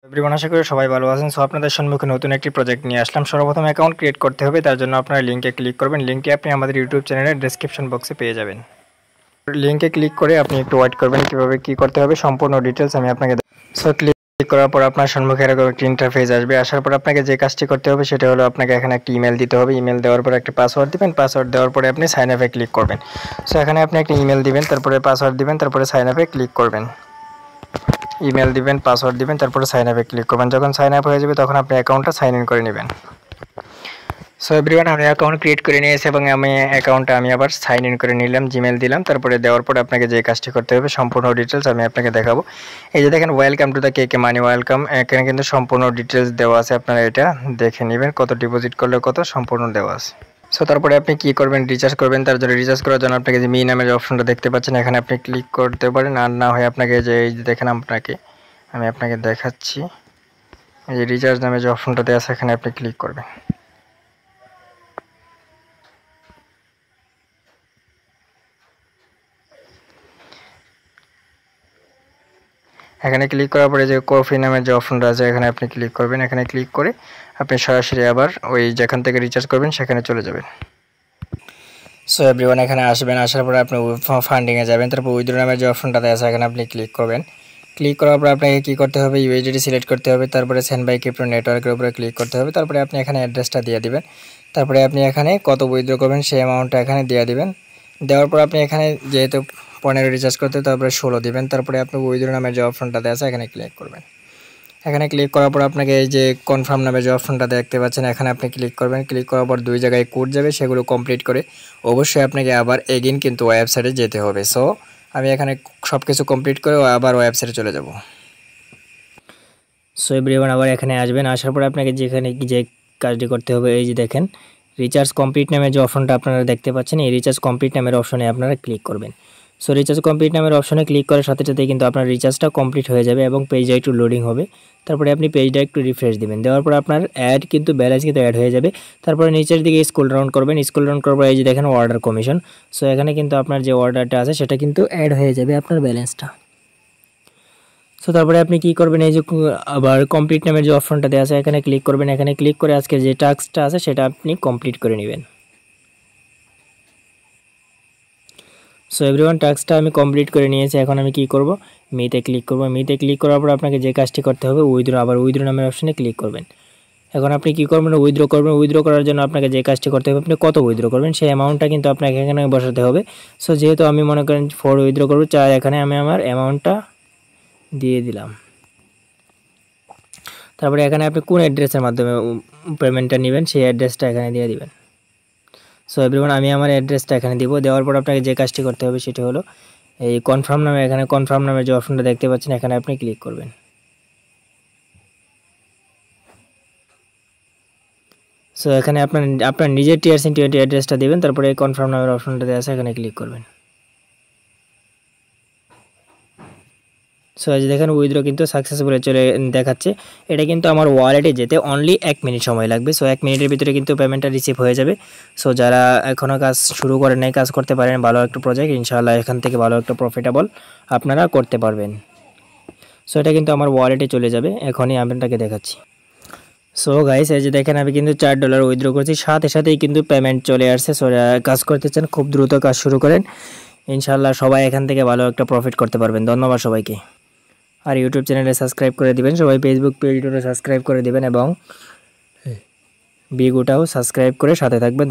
Everyone, আশা করি সবাই ভালো আছেন। সো আপনাদের সম্মুখে নতুন একটি প্রজেক্ট নিয়ে আসলাম। সর্বপ্রথম অ্যাকাউন্ট ক্রিয়েট করতে হবে, তার জন্য আপনারা লিঙ্কে ক্লিক করবেন। লিঙ্কটি আপনি আমাদের ইউটিউব চ্যানেলের ডেসক্রিপশন বক্সে পেয়ে যাবেন। লিঙ্কে ক্লিক করে আপনি একটু ওয়েট করবেন। কীভাবে কী করতে হবে সম্পূর্ণ ডিটেলস আমি আপনাকে সো ক্লিক করার পর আপনার সম্মুখে এরকম একটি ইন্টারফেস আসবে। আসার পর আপনাকে যে কাজটি করতে হবে সেটা হলো আপনাকে এখানে একটি ইমেল দিতে হবে। ইমেল দেওয়ার পর একটা পাসওয়ার্ড দিবেন। পাসওয়ার্ড দেওয়ার পরে আপনি সাইন আপে ক্লিক করবেন। সো এখানে আপনি একটা ইমেল দিবেন, তারপরে পাসওয়ার্ড দিবেন, তারপরে সাইন আপে ক্লিক করবেন। ইমেল দিবেন, পাসওয়ার্ড দিবেন, তারপরে সাইন আপে ক্লিক করবেন। যখন সাইন আপ হয়ে যাবে তখন আপনি অ্যাকাউন্টটা সাইন ইন করে নেবেন। সো এভরিওয়ান, আমি অ্যাকাউন্ট ক্রিয়েট করে নিয়েছি এবং আমি অ্যাকাউন্টটা আবার সাইন ইন করে নিলাম। জিমেল দিলাম, তারপরে দেওয়ার পরে আপনাকে যে কাজটি করতে হবে সম্পূর্ণ ডিটেলস আমি আপনাকে দেখাবো। এই যে দেখেন, ওয়েলকাম টু দ্য কেকে মানি ওয়েলকাম। এখানে কিন্তু সম্পূর্ণ ডিটেলস দেওয়া আছে, আপনারা এটা দেখে নেবেন। কত ডিপোজিট করলে কত সম্পূর্ণ দেওয়া আছে। সো তারপরে আপনি কি করবেন, রিচার্জ করবেন। তার জন্য রিচার্জ করার জন্য আপনাকে যে মি নামের যে অপশনটা দেখতে পাচ্ছেন এখানে আপনি ক্লিক করতে পারেন। আর না হয় আপনাকে যে এই যে দেখেন, আমি আপনাকে দেখাচ্ছি, এই যে রিচার্জ নামে যে অপশনটাতে আছে এখানে আপনি ক্লিক করবেন। এখানে ক্লিক করার পরে যে কফি নামের যে অপশনটা আছে এখানে আপনি ক্লিক করবেন। এখানে ক্লিক করে আপনি সরাসরি আবার ওই যেখান থেকে রিচার্জ করবেন সেখানে চলে যাবেন। সো এভরিওয়ান, এখানে আসবেন। আসার পরে আপনি ফান্ডিংয়ে যাবেন, তারপর উইথড্র নামের যে অপশনটাতে আছে এখানে আপনি ক্লিক করবেন। ক্লিক করার পর আপনাকে কী করতে হবে, ইউএসডিটি সিলেক্ট করতে হবে, তারপরে সেন্ড বাই ক্রিপ্টো নেটওয়ার্কের উপরে ক্লিক করতে হবে। তারপরে আপনি এখানে অ্যাড্রেসটা দিয়ে দিবেন। তারপরে আপনি এখানে কত উইথড্র করবেন সেই অ্যামাউন্টটা এখানে দিয়ে দিবেন। দেওয়ার পর আপনি এখানে যেহেতু 15 রিচার্জ করতে, তারপরে 16 দিবেন। তারপরে আপনি উইথড্র নামের যে অপশনটাতে আছে এখানে ক্লিক করবেন। এখানে ক্লিক করার পর আপনাকে এই যে কনফার্ম নামে যে অপশনটা দেখতে পাচ্ছেন এখানে আপনি ক্লিক করবেন। ক্লিক করার পর 2 জায়গায় কোড যাবে, সেগুলো কমপ্লিট করে অবশ্যই আপনাকে আবার এগেইন কিন্তু ওয়েবসাইটে যেতে হবে। সো আমি এখানে সব কিছু কমপ্লিট করে আবার ওয়েবসাইটে চলে যাব। সো এভরিওয়ান, আবার এখানে আসবেন। আসার পর আপনাকে যেখানে যে কাজটি করতে হবে, এই যে দেখেন রিচার্জ কমপ্লিট নামের যে অপশনটা আপনারা দেখতে পাচ্ছেন, এই রিচার্জ কমপ্লিট নামের অপশনে আপনারা ক্লিক করবেন। সো রিচার্জ কমপ্লিট নামের অপশনে ক্লিক করার সাথে সাথেই কিন্তু আপনার রিচার্জটা কমপ্লিট হয়ে যাবে এবং পেজটা একটু লোডিং হবে। তারপরে আপনি পেজটা একটু রিফ্রেশ দিবেন। দেওয়ার পর আপনার ব্যালেন্স কিন্তু অ্যাড হয়ে যাবে। তারপরে নিচের দিকে স্ক্রল ডাউন করবেন। স্ক্রল ডাউন করার পর এই যে দেখেন অর্ডার কমিশন। সো এখানে কিন্তু আপনার যে অর্ডারটা আছে সেটা কিন্তু অ্যাড হয়ে যাবে আপনার ব্যালেন্সটা। সো তারপরে আপনি কি করবেন, এই যে আবার কমপ্লিট নামের যে অপশনটা দেওয়া আছে এখানে ক্লিক করবেন। এখানে ক্লিক করে আজকের যে টাস্কটা আছে সেটা আপনি কমপ্লিট করে নেবেন। সো এভরিওয়ান, টাস্কটা আমি কমপ্লিট করে নিয়েছি। এখন আমি কি করব, মিতে ক্লিক করব। মিতে ক্লিক করার পর আপনাকে যে কাজটি করতে হবে উইথড্র নামের অপশনে ক্লিক করবেন। এখন আপনি কি করবেন, উইথড্র করবেন। উইথড্র করার জন্য আপনাকে যে কাজটি করতে হবে, আপনি কত উইথড্র করবেন সেই অ্যামাউন্টটা কিন্তু আপনাকে এখানে বসাতে হবে। সো যেহেতু আমি মনে করেন 4 উইথড্র করব, এখানে আমি আমার অ্যামাউন্টটা দিয়ে দিলাম। তারপরে এখানে আপনি কোন অ্যাড্রেসের মাধ্যমে পেমেন্টটা নেবেন সেই অ্যাড্রেসটা এখানে দিয়ে দিবেন। সো এভরিওয়ান, আমি আমার অ্যাড্রেসটা এখানে দিব। দেওয়ার পর আপনাকে যে কাজটি করতে হবে সেটা হলো এই কনফার্ম নামে যে অপশনটা দেখতে পাচ্ছেন এখানে আপনি ক্লিক করবেন। সো এখানে আপনার নিজের TRC20 অ্যাড্রেসটা দিবেন। তারপরে এই কনফার্ম নামের অপশনটা দেওয়া আছে এখানে ক্লিক করবেন। সো এই যে দেখেন উইথড্র কিন্তু সাকসেসফুলি চলে দেখাচ্ছে। এটা কিন্তু আমার ওয়ালেটে যেতে অনলি 1 মিনিট সময় লাগবে। সো 1 মিনিটের ভিতরে কিন্তু পেমেন্টটা রিসিভ হয়ে যাবে। সো যারা এখনও কাজ শুরু করেন নাই, কাজ করতে পারেন, ভালো একটা প্রজেক্ট, ইনশাআল্লাহ এখান থেকে ভালো একটা প্রফিটেবল আপনারা করতে পারবেন। সো এটা কিন্তু আমার ওয়ালেটে চলে যাবে, এখনই আপনাকে দেখাচ্ছি। সো গাইস, এই যে দেখেন আমি কিন্তু $4 উইথড্র করছি, সাথে সাথেই কিন্তু পেমেন্ট চলে আসছে। সো কাজ করতে চান খুব দ্রুত কাজ শুরু করেন, ইনশাআল্লাহ সবাই এখান থেকে ভালো একটা প্রফিট করতে পারবেন। ধন্যবাদ সবাইকে। আর ইউটিউব চ্যানেলে সাবস্ক্রাইব করে দিবেন সবাই, ফেসবুক পেজটাও সাবস্ক্রাইব করে দিবেন এবং বিগুটাও সাবস্ক্রাইব করে সাথে থাকবেন।